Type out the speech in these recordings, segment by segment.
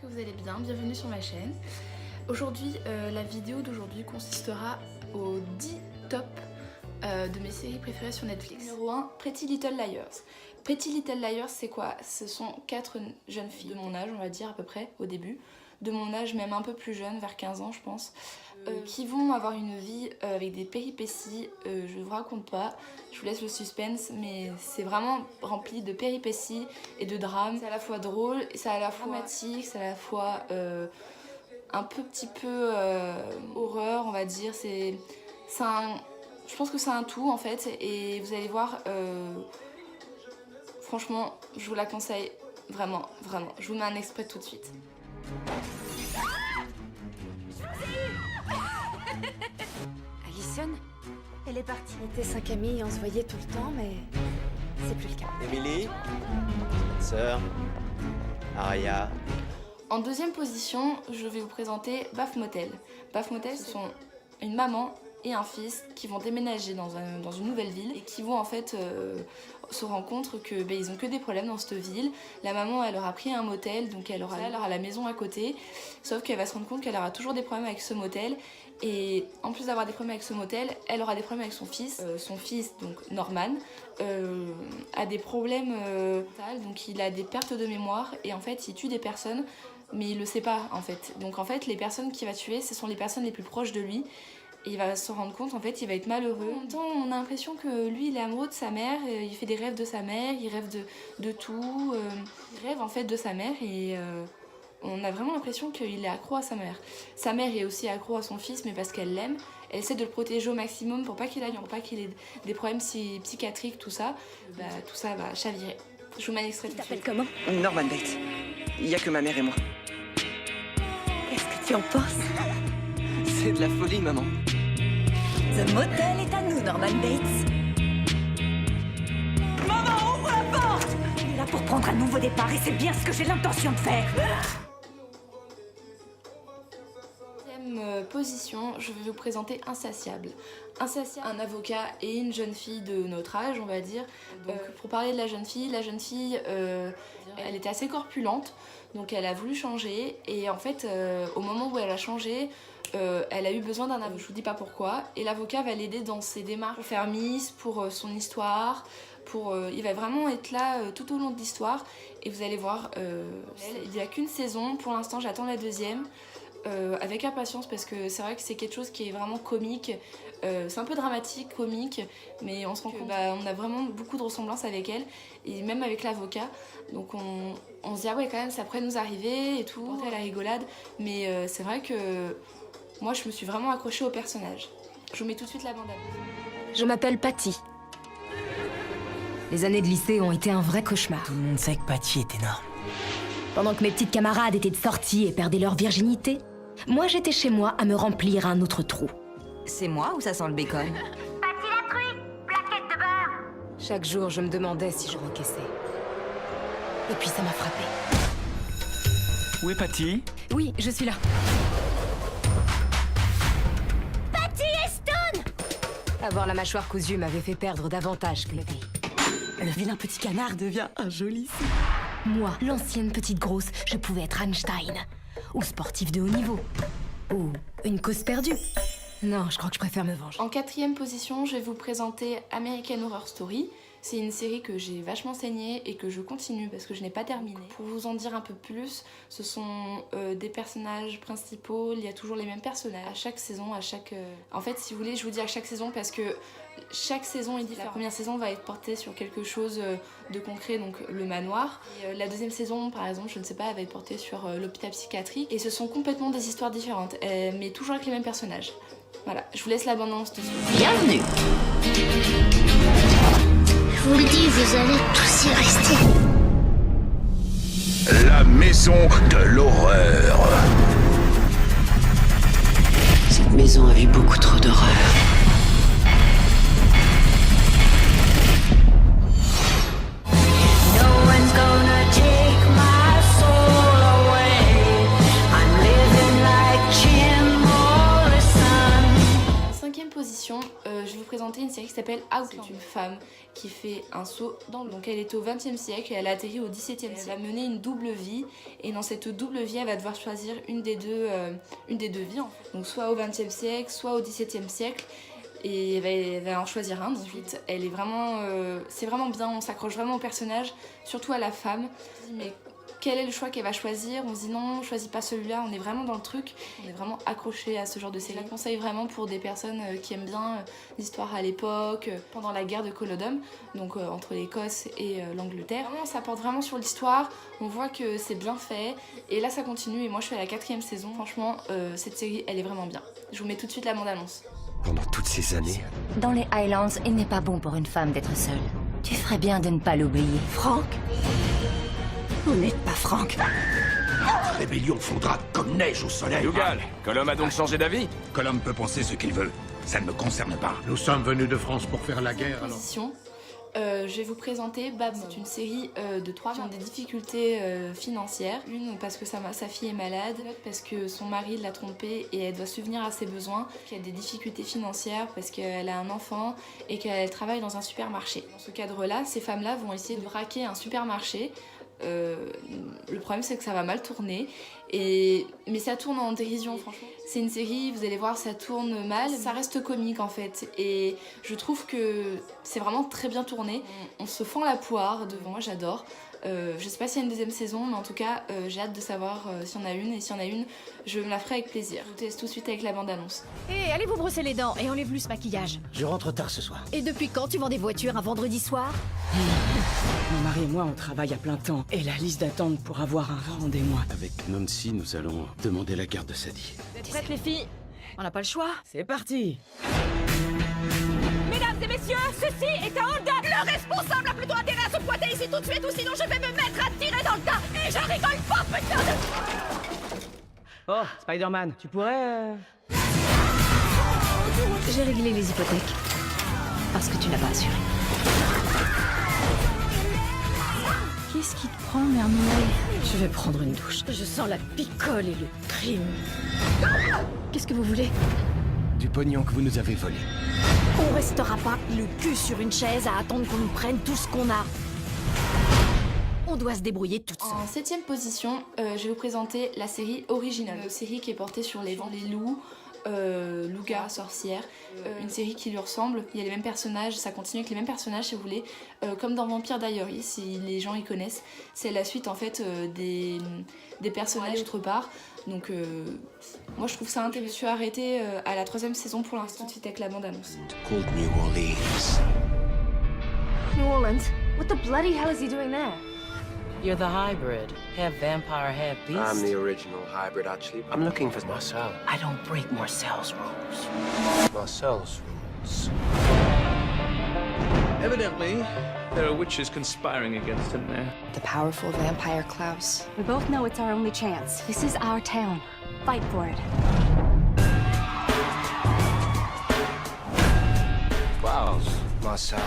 que vous allez bien, bienvenue sur ma chaîne. Aujourd'hui, la vidéo d'aujourd'hui consistera aux 10 tops de mes séries préférées sur Netflix. Numéro 1, Pretty Little Liars. Pretty Little Liars, c'est quoi? Ce sont 4 jeunes filles de mon âge, on va dire à peu près, au début. De mon âge, même un peu plus jeune, vers 15 ans je pense, qui vont avoir une vie avec des péripéties. Je vous raconte pas, je vous laisse le suspense, mais c'est vraiment rempli de péripéties et de drames. C'est à la fois drôle, c'est à la fois dramatique, c'est à la fois un petit peu horreur, on va dire. Je pense que c'est un tout en fait, et vous allez voir, franchement, je vous la conseille vraiment, vraiment. Je vous mets un extrait tout de suite. Alison, elle est partie. On était 5 amis et on se voyait tout le temps, mais c'est plus le cas. Émilie, sœur, Aria. En deuxième position, je vais vous présenter Bath Motel. Bath Motel, ce sont une maman et un fils qui vont déménager dans une nouvelle ville et qui vont en fait se rendre compte que ils ont que des problèmes dans cette ville. La maman, elle aura pris un motel, donc elle aura la maison à côté, sauf qu'elle va se rendre compte qu'elle aura toujours des problèmes avec ce motel, et en plus d'avoir des problèmes avec ce motel, elle aura des problèmes avec son fils. Son fils, donc Norman, a des problèmes donc il a des pertes de mémoire, et en fait il tue des personnes, mais il le sait pas en fait. Donc en fait les personnes qu'il va tuer, ce sont les personnes les plus proches de lui. Et il va se rendre compte, en fait, il va être malheureux. En même temps, on a l'impression que lui, il est amoureux de sa mère, il fait des rêves de sa mère, il rêve de tout. Il rêve en fait de sa mère, et on a vraiment l'impression qu'il est accro à sa mère. Sa mère est aussi accro à son fils, mais parce qu'elle l'aime. Elle essaie de le protéger au maximum pour pas qu'il ait des problèmes psychiatriques, tout ça. Tout ça va chavirer. Je vous mets un extrait tout de suite. Comment? Norman Bates. Il y a que ma mère et moi. Qu'est-ce que tu en penses? C'est de la folie, maman. Ce motel est à nous, Norman Bates. Maman, ouvre la porte! Il est là pour prendre un nouveau départ et c'est bien ce que j'ai l'intention de faire. Deuxième position, je vais vous présenter Insatiable. Insatiable, un avocat et une jeune fille de notre âge, on va dire. Donc pour parler de la jeune fille, elle était assez corpulente, donc elle a voulu changer, et en fait au moment où elle a changé, elle a eu besoin d'un avocat, je vous dis pas pourquoi, et l'avocat va l'aider dans ses démarches pour faire Miss, pour son histoire, il va vraiment être là tout au long de l'histoire, et vous allez voir, il n'y a qu'une saison, pour l'instant j'attends la deuxième, avec impatience, parce que c'est vrai que c'est quelque chose qui est vraiment comique, c'est un peu dramatique, comique, mais on se rend compte on a vraiment beaucoup de ressemblances avec elle, et même avec l'avocat, donc on se dit ah ouais quand même ça pourrait nous arriver et tout, la rigolade, mais c'est vrai que moi je me suis vraiment accrochée au personnage. Je vous mets tout de suite la bande-annonce. Je m'appelle Patty. Les années de lycée ont été un vrai cauchemar. Tout le monde sait que Patty est énorme. Pendant que mes petites camarades étaient de sortie et perdaient leur virginité, moi j'étais chez moi à me remplir un autre trou. C'est moi ou ça sent le bacon? Patty la truie, plaquette de beurre. Chaque jour, je me demandais si je rencaissais. Et puis ça m'a frappée. Où est Patty? Oui, je suis là. Patty Eston. Avoir la mâchoire cousue m'avait fait perdre davantage que la vie. Le vilain petit canard devient un joli. Moi, l'ancienne petite grosse, je pouvais être Einstein. Ou sportif de haut niveau. Ou une cause perdue. Non, je crois que je préfère me venger. En quatrième position, je vais vous présenter American Horror Story. C'est une série que j'ai vachement saignée et que je continue parce que je n'ai pas terminé. Pour vous en dire un peu plus, ce sont des personnages principaux, il y a toujours les mêmes personnages. À chaque saison, En fait, si vous voulez, je vous dis à chaque saison parce que chaque saison est différente. La première saison va être portée sur quelque chose de concret, donc le manoir. Et la deuxième saison, par exemple, je ne sais pas, elle va être portée sur l'hôpital psychiatrique. Et ce sont complètement des histoires différentes, mais toujours avec les mêmes personnages. Voilà, je vous laisse la bande-annonce tout de suite. Bienvenue. Je vous le dis, vous allez tous y rester. La maison de l'horreur. Cette maison a vu beaucoup trop d'horreur. En cinquième position, je vais vous présenter une série qui s'appelle Outland. C'est une femme qui fait un saut dans le... Donc elle est au XXe siècle et elle a atterri au XVIIe siècle. Elle va mener une double vie et dans cette double vie, elle va devoir choisir une des deux vies. En fait. Donc soit au XXe siècle, soit au XVIIe siècle. Et elle va en choisir un. Ensuite, elle est vraiment, c'est vraiment bien. On s'accroche vraiment au personnage, surtout à la femme. Mais quel est le choix qu'elle va choisir? On se dit non, choisis pas celui-là. On est vraiment dans le truc. On est vraiment accroché à ce genre de série. Je la conseille vraiment pour des personnes qui aiment bien l'histoire à l'époque, pendant la guerre de Culloden, donc entre l'Écosse et l'Angleterre. Vraiment, ça porte vraiment sur l'histoire. On voit que c'est bien fait. Et là, ça continue. Et moi, je suis à la 4e saison. Franchement, cette série, elle est vraiment bien. Je vous mets tout de suite la bande-annonce. Pendant toutes ces années... Dans les Highlands, il n'est pas bon pour une femme d'être seule. Tu ferais bien de ne pas l'oublier. Frank? Vous n'êtes pas Frank. La rébellion fondra comme neige au soleil. Dougal, Colomb a donc changé d'avis? Colomb peut penser ce qu'il veut. Ça ne me concerne pas. Nous sommes venus de France pour faire la guerre, alors... Je vais vous présenter Bab. C'est une série de 3 qui ont des difficultés financières. Une parce que sa fille est malade, l'autre parce que son mari l'a trompée et elle doit subvenir à ses besoins. Elle a des difficultés financières parce qu'elle a un enfant et qu'elle travaille dans un supermarché. Dans ce cadre-là, ces femmes-là vont essayer de braquer un supermarché. Le problème c'est que ça va mal tourner mais ça tourne en dérision franchement. C'est une série, vous allez voir, ça tourne mal, ça reste comique en fait et je trouve que c'est vraiment très bien tourné. On se fend la poire devant, moi j'adore. Je sais pas s'il y a une deuxième saison, mais en tout cas j'ai hâte de savoir s'il y en a une, et s'il y en a une, je me la ferai avec plaisir. Je vous laisse tout de suite avec la bande-annonce. Hé, allez vous brosser les dents et enlève-lui ce maquillage. Je rentre tard ce soir. Et depuis quand tu vends des voitures un vendredi soir? Mon mari et moi, on travaille à plein temps. Et la liste d'attente pour avoir un rendez-moi. Avec Nancy, nous allons demander la garde de Sadie. Vous êtes prêtes les filles? On n'a pas le choix. C'est parti! Mesdames et messieurs, ceci est un hold-up. Le responsable a plutôt intérêt à se pointer ici tout de suite ou sinon je vais me mettre à tirer dans le tas. Et je rigole pas, putain de... Oh, Spider-Man, tu pourrais... J'ai réglé les hypothèques. Parce que tu n'as pas assuré. Qu'est-ce qui te prend, mère Noël? Je vais prendre une douche. Je sens la picole et le crime. Qu'est-ce que vous voulez? Du pognon que vous nous avez volé. On restera pas le cul sur une chaise à attendre qu'on nous prenne tout ce qu'on a. On doit se débrouiller toute seule. En 7e position, je vais vous présenter la série originale. Une série qui est portée sur les loups, loups-garous, sorcières. Une série qui lui ressemble. Il y a les mêmes personnages, ça continue avec les mêmes personnages si vous voulez. Comme dans Vampire Diaries, si les gens y connaissent. C'est la suite en fait des personnages autre part. Donc moi je trouve ça intéressant. Je suis arrêtée à la 3e saison pour l'instant, tout de suite avec la bande-annonce. Called New Orleans. New Orleans? What the bloody hell is he doing there? You're the hybrid. Half vampire, half beast. I'm the original hybrid, actually. I'm looking for Marcel. I don't break Marcel's rules. Marcel's rules. Evidently, there are witches conspiring against him there. The powerful vampire Klaus. We both know it's our only chance. This is our town. Fight for it. Klaus. Marcel.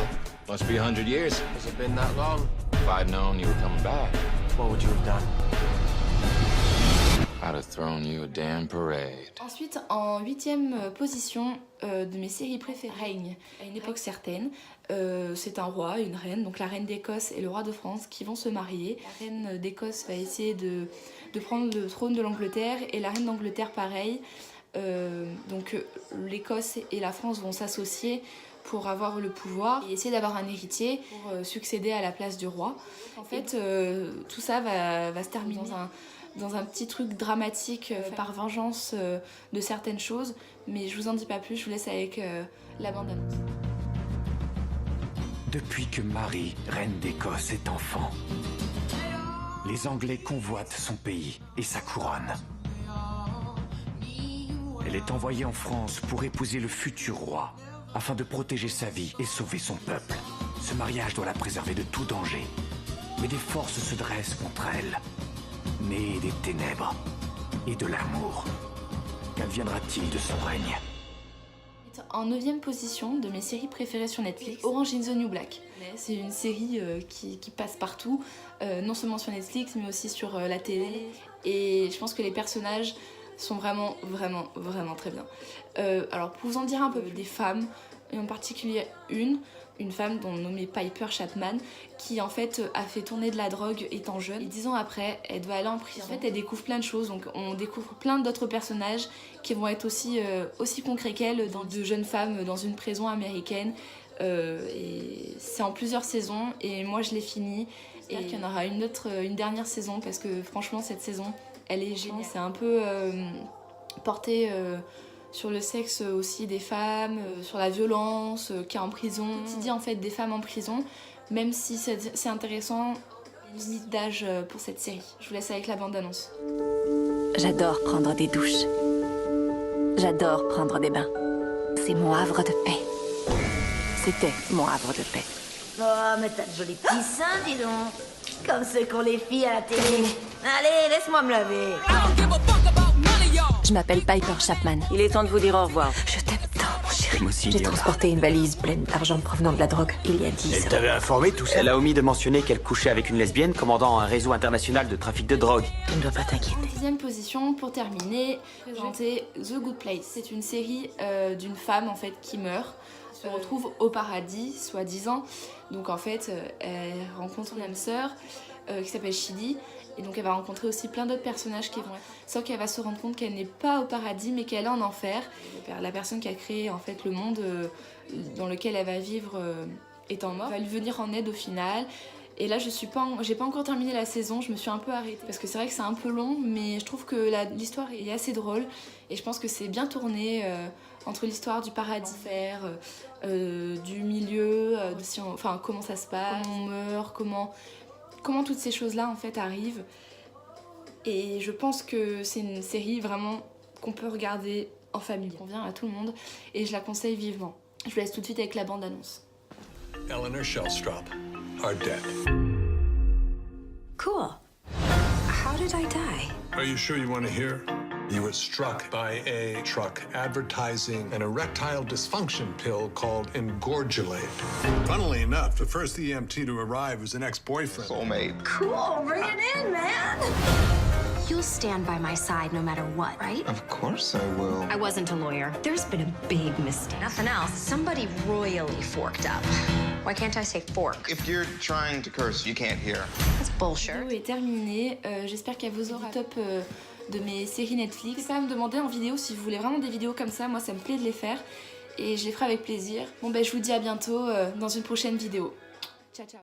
Must be 100 years. Has it been that long? If I'd known you were coming back, what would you have done? I'd have thrown you a damn parade. Ensuite, en 8e position de mes séries préférées, règne à une époque certaine. C'est un roi, une reine, donc la reine d'Écosse et le roi de France qui vont se marier. La reine d'Écosse va essayer de prendre le trône de l'Angleterre et la reine d'Angleterre pareil. Donc l'Écosse et la France vont s'associer pour avoir le pouvoir et essayer d'avoir un héritier pour succéder à la place du roi. En fait, tout ça va se terminer dans un petit truc dramatique par vengeance de certaines choses, mais je vous en dis pas plus, je vous laisse avec la bande-annonce. Depuis que Marie, reine d'Écosse, est enfant, les Anglais convoitent son pays et sa couronne. Elle est envoyée en France pour épouser le futur roi, afin de protéger sa vie et sauver son peuple. Ce mariage doit la préserver de tout danger. Mais des forces se dressent contre elle, nées des ténèbres et de l'amour. Qu'adviendra-t-il de son règne? En 9e position de mes séries préférées sur Netflix, Orange is the New Black. C'est une série qui passe partout, non seulement sur Netflix mais aussi sur la télé. Et je pense que les personnages sont vraiment très bien. Alors pour vous en dire un peu, des femmes et en particulier une femme nommée Piper Chapman, qui en fait a fait tourner de la drogue étant jeune. Et 10 ans après, elle doit aller en prison. En fait, elle découvre plein de choses, donc on découvre plein d'autres personnages qui vont être aussi concrets qu'elle, de jeunes femmes dans une prison américaine. Et c'est en plusieurs saisons, et moi je l'ai fini. Et il y en aura une dernière saison, parce que franchement cette saison, elle est géniale. C'est un peu porté sur le sexe aussi des femmes, sur la violence qu'il y a en prison. Le quotidien en fait des femmes en prison, même si c'est intéressant, il y a une limite d'âge pour cette série. Je vous laisse avec la bande-annonce. J'adore prendre des douches. J'adore prendre des bains. C'est mon havre de paix. C'était mon havre de paix. Oh, mais t'as de jolis petits seins, dis donc. Comme ceux qu'ont les filles à la télé. Allez, laisse-moi me laver. Je m'appelle Piper Chapman. Il est temps de vous dire au revoir. Je t'aime tant, mon chéri. Moi aussi, J'ai Diana. transporté une valise pleine d'argent provenant de la drogue il y a 10 ans. Elle t'avait informé tout ça? Elle a omis de mentionner qu'elle couchait avec une lesbienne commandant un réseau international de trafic de drogue. Tu ne dois pas t'inquiéter. Sixième position, pour terminer, présenter The Good Place. C'est une série d'une femme en fait qui meurt, se retrouve au paradis, soi-disant. Donc en fait, elle rencontre son âme sœur qui s'appelle Chidi. Et donc elle va rencontrer aussi plein d'autres personnages qui vont être... Sauf qu'elle va se rendre compte qu'elle n'est pas au paradis, mais qu'elle est en enfer. La personne qui a créé en fait le monde dans lequel elle va vivre étant morte va lui venir en aide au final. Et là, j'ai pas encore terminé la saison, je me suis un peu arrêtée. Parce que c'est vrai que c'est un peu long, mais je trouve que l'histoire est assez drôle. Et je pense que c'est bien tourné entre l'histoire du paradis, du milieu, comment ça se passe, comment on meurt, comment toutes ces choses-là en fait arrivent. Et je pense que c'est une série vraiment qu'on peut regarder en famille. Elle convient à tout le monde et je la conseille vivement. Je vous laisse tout de suite avec la bande-annonce. Eleanor Shellstrop, are dead. Cool. How did I die? Are you sure you want to hear? You were struck by a truck advertising an erectile dysfunction pill called Engorgulate. Funnily enough, the first EMT to arrive was an ex-boyfriend. Soulmate. Cool, bring it in, man. You'll stand by my side no matter what, right? Of course I will. I wasn't a lawyer. There's been a big mistake. Nothing else. Somebody royally forked up. Why can't I say fork? If you're trying to curse, you can't hear. That's bullshit. La vidéo est terminée. J'espère qu'elle vous aura top de mes séries Netflix. N'hésitez pas à me demander en vidéo si vous voulez vraiment des vidéos comme ça. Moi, ça me plaît de les faire et je les ferai avec plaisir. Bon, je vous dis à bientôt dans une prochaine vidéo. Ciao, ciao.